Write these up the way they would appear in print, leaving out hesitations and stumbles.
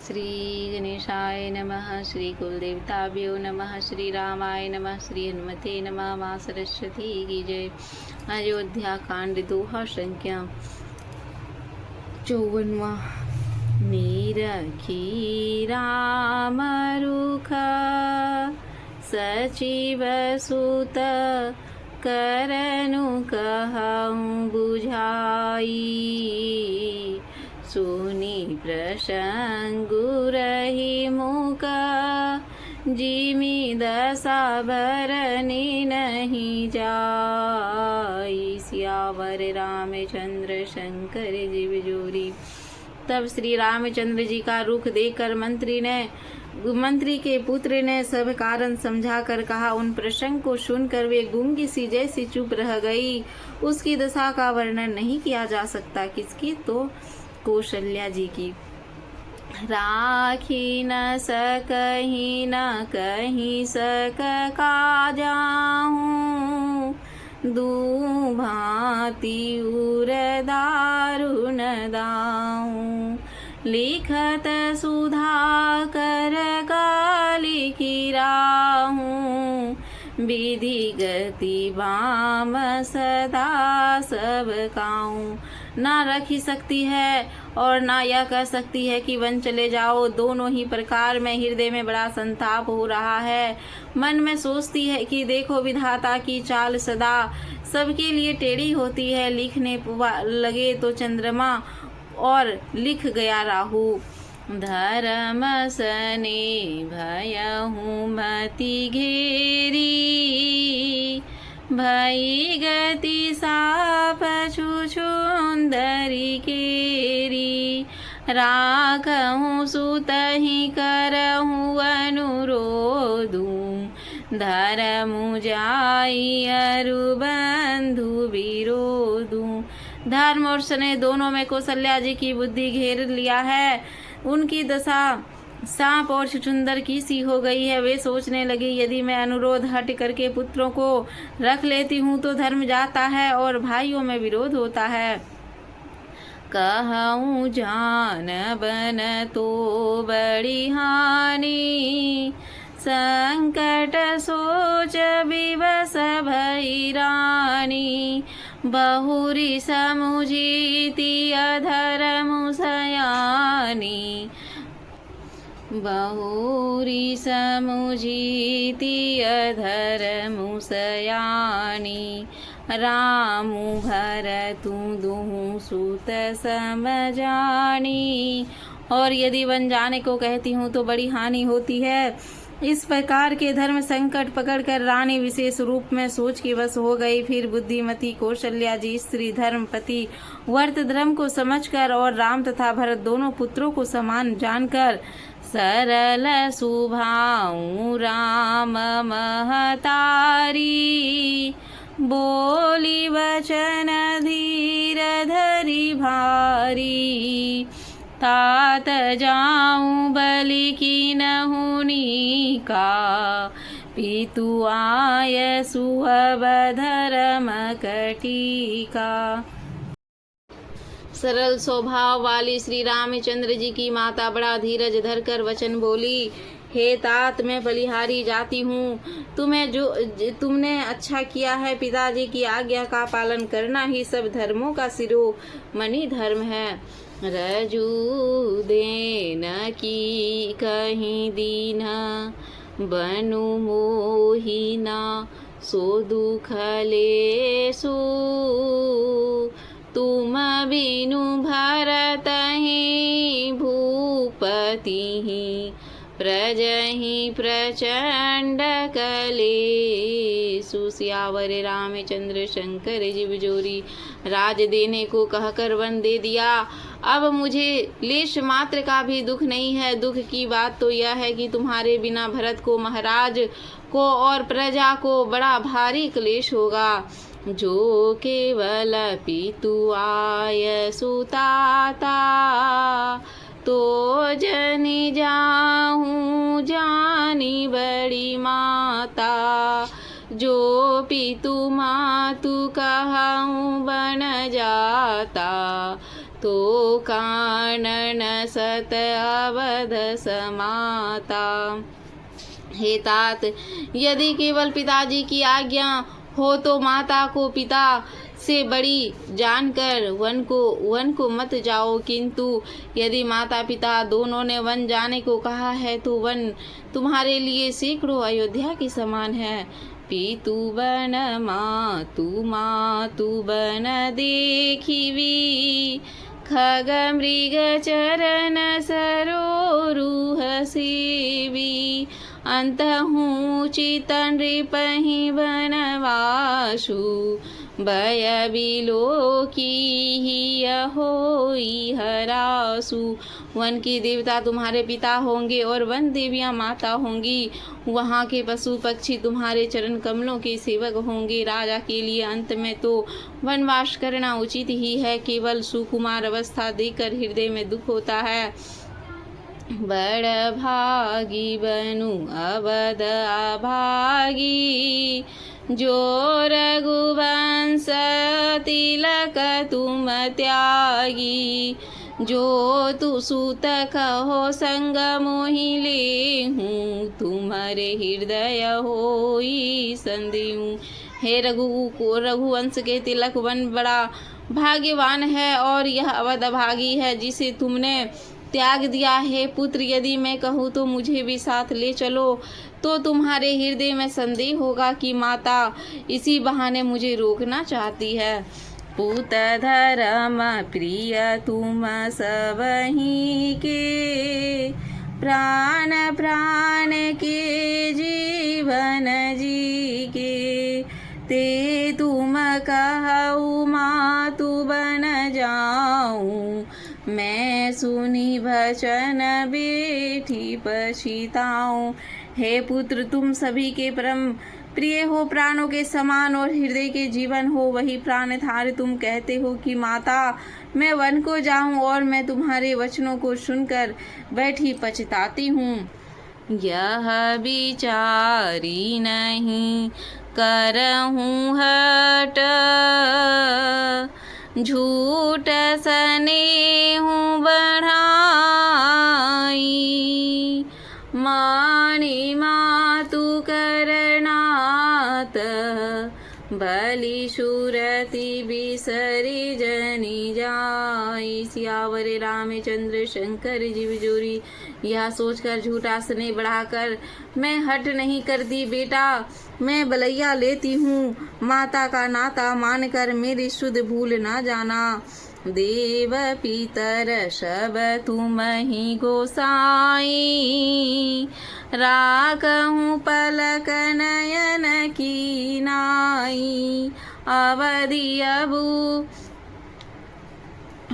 श्री गणेशाय नमः। श्री कुलदेवताभ्यो नमः। श्री रामाय नमः। श्री हनुमते नमः। माँ सरस्वती की जय। अयोध्या कांड दोहा संख्या 54। नीरखी राम रुख सचिव सुत करनु कहूँ बुझाई। सुनी प्रसंगु रही मुख जिमि दशा भरनी नहीं जाई। सियावर रामचंद्र शंकर जीव जोरी। तब श्री रामचंद्र जी का रुख देखकर मंत्री के पुत्र ने सब कारण समझाकर कहा। उन प्रसंग को सुनकर वे गूंगी सी जैसी चुप रह गई। उसकी दशा का वर्णन नहीं किया जा सकता। किसकी? तो कौशल्या जी की। राखी न सकहीं न कहीं सक का जाऊं दू भांति उर दारुण दाऊं। लिखत सुधा कर काली की राहूं विधि गति बाम सदा सब काऊं। ना रख ही सकती है और ना यह कह सकती है कि वन चले जाओ। दोनों ही प्रकार में हृदय में बड़ा संताप हो रहा है। मन में सोचती है कि देखो विधाता की चाल सदा सबके लिए टेढ़ी होती है। लिखने लगे तो चंद्रमा और लिख गया राहु। धर्म सने भयहूँ मति घेरी भई गति साप छुछुंदरी केरी। राखहूँ सुतहि करहूँ अनुरोधूँ धर्मु जाई अरु बंधु विरोधूँ। धर्म और स्नेह दोनों में कौशल्या जी की बुद्धि घेर लिया है। उनकी दशा सांप और छुछुंदर की सी हो गई है। वे सोचने लगी यदि मैं अनुरोध हट करके पुत्रों को रख लेती हूँ तो धर्म जाता है और भाइयों में विरोध होता है। कहूँ जान बन तो बड़ी हानि संकट सोच विवश भई रानी। बहुरी समुझीति अधर्मु सयानी बहुरी समुझीति अधर्मु सयानी। रामु भरतु दुहु सुत समझानी। और यदि वन जाने को कहती हूँ तो बड़ी हानि होती है। इस प्रकार के धर्म संकट पकड़कर रानी विशेष रूप में सोच की वश हो गई। फिर बुद्धिमती कौशल्या जी स्त्री धर्मपति वर्त धर्म को समझकर और राम तथा भरत दोनों पुत्रों को समान जानकर सरल सुभाऊ राम महतारी बोली वचन धीर धरी भारी। तात जाऊं बलि की नहुनी का पितु आय सुहब धर्म कटिका। सरल स्वभाव वाली श्री रामचंद्र जी की माता बड़ा धीरज धरकर वचन बोली। हे तात, मैं बलिहारी जाती हूँ। तुमने अच्छा किया है। पिताजी की आज्ञा का पालन करना ही सब धर्मों का शिरोमणि धर्म है। रजू देन की कहीं दीन बनु मोहिना सो दुख लेसु। तुम बिनु भरत ही भूपति ही प्रजहि प्रचंड कलेसु। सियावर रामचंद्र शंकर जीव जोरी। राज देने को कहकर वन दे दिया। अब मुझे लेश मात्र का भी दुख नहीं है। दुख की बात तो यह है कि तुम्हारे बिना भरत को, महाराज को और प्रजा को बड़ा भारी क्लेश होगा। जो केवल पितु आय सुताता तो जनि जाहूँ जानी बड़ी माता। जो पितु मातु कहूँ बन जाता तो कानन सत अवध समाता। हे तात, यदि केवल पिताजी की आज्ञा हो तो माता को पिता से बड़ी जानकर वन को मत जाओ, किंतु यदि माता पिता दोनों ने वन जाने को कहा है तो वन तुम्हारे लिए सैकड़ों अयोध्या के समान है। पीतु बन मातु बन देखिवी, खग मृग चरण सरोरुह सेवी। अंतहु चितन नृपहि बनवासु, भय बिलोकी ही होई हरासु। वन के देवता तुम्हारे पिता होंगे और वन देवियां माता होंगी। वहाँ के पशु पक्षी तुम्हारे चरण कमलों के सेवक होंगे। राजा के लिए अंत में तो वनवास करना उचित ही है, केवल सुकुमार अवस्था देखकर हृदय में दुख होता है। बड़ भागी बनु अवध अभागी, जो रघुवंश तिलक तुम त्यागी। जो तु सुत कहो संग मोहि लेहूँ, तुम्हारे हृदय होई संदेहूँ। हे रघुवंश के तिलक, वन बड़ा भाग्यवान है और यह अवध अभागी है जिसे तुमने त्याग दिया है। पुत्र, यदि मैं कहूँ तो मुझे भी साथ ले चलो, तो तुम्हारे हृदय में संदेह होगा कि माता इसी बहाने मुझे रोकना चाहती है। पूत धर्म प्रिय तुम सबही के, प्राण प्राण के जीवन जी के। ते तुम कहु मातु बन जाऊं, मैं सुनी वचन बेठी पछिताऊं। हे पुत्र, तुम सभी के परम प्रिय हो, प्राणों के समान और हृदय के जीवन हो। वही प्राण थारे तुम कहते हो कि माता मैं वन को जाऊं, और मैं तुम्हारे वचनों को सुनकर बैठी पछताती हूँ। यह विचारी नहीं करहूँ हट, झूठ स्नेहु बढ़ाई। मानी मातु करनात, बलि सुरति बिसरि जनि जाई। सियावर रामचंद्र शंकर जीव जोरी। यह सोचकर झूठा स्नेह बढ़ाकर मैं हट नहीं करती। बेटा, मैं बलैया लेती हूँ, माता का नाता मानकर मेरी शुद्ध भूल ना जाना। देव पितर सब तुम ही गोसाई, राखहूँ पलक नयन की नाई। अवधि अबू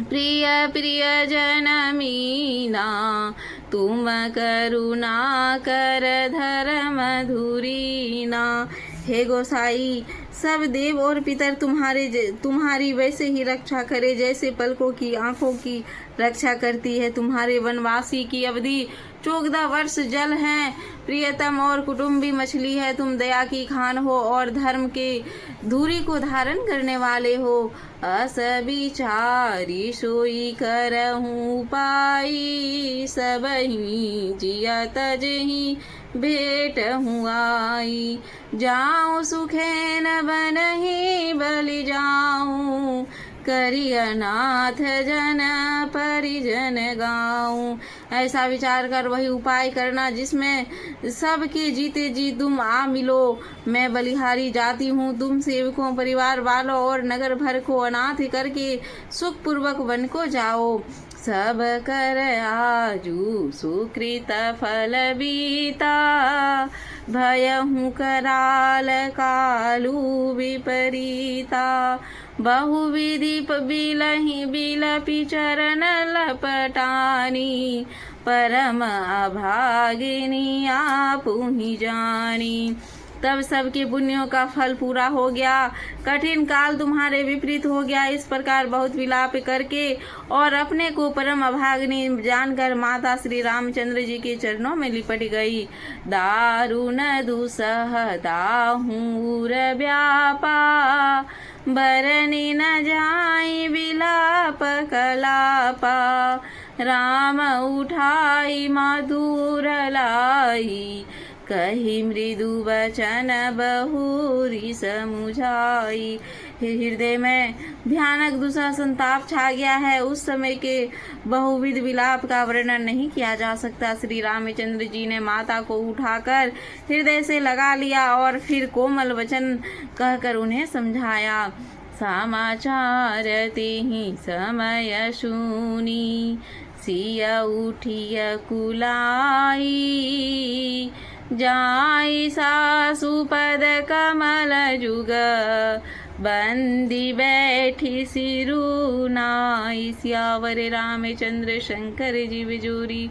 प्रिय प्रिय जनमीना, तुम करुणा कर धर्म धुरीना। हे गोसाई, सब देव और पितर तुम्हारी वैसे ही रक्षा करे जैसे पलकों की आंखों की रक्षा करती है। तुम्हारे वनवासी की अवधि 14 वर्ष जल है, प्रियतम और कुटुंबी मछली है। तुम दया की खान हो और धर्म के धूरी को धारण करने वाले हो। अस विचारी सोई करहूँ पाई, सबही जिया तजही भेट हूँ आई। जाऊँ सुखे न बनही बलि जाऊँ, करी अनाथ जन परिजन गाऊं। ऐसा विचार कर वही उपाय करना जिसमें सबके जीते जी तुम आ मिलो। मैं बलिहारी जाती हूँ, तुम सेवकों परिवार वालों और नगर भर को अनाथ करके सुख पूर्वक वन को जाओ। सब कर आजू सुकृत फल बीता, भयहु कराल कालू विपरीता। बहुविधि बिलहि बिलपि चरण लपटानी, परम अभागिनी आपु ही जानी। तब सबके पुण्यों का फल पूरा हो गया, कठिन काल तुम्हारे विपरीत हो गया। इस प्रकार बहुत विलाप करके और अपने को परम अभागिनी जानकर माता श्री रामचंद्र जी के चरणों में लिपट गई। दारुण दुसह दाहूर व्यापा, बरनी न जाई बिलाप कलापा। राम उठाई मधुर लाई, कही मृदु वचन बहुरी समुझाई। हृदय में भयानक दूसरा संताप छा गया है। उस समय के बहुविध विलाप का वर्णन नहीं किया जा सकता। श्री रामचंद्र जी ने माता को उठाकर हृदय से लगा लिया और फिर कोमल वचन कहकर उन्हें समझाया। समाचार तेहि समय सुनी, सिया उठिया कुलाई। जाई सासु पद कमल जुग, बंदी बैठी सिरुनाई। सियावर रामचंद्र शंकर जी बिजोरी।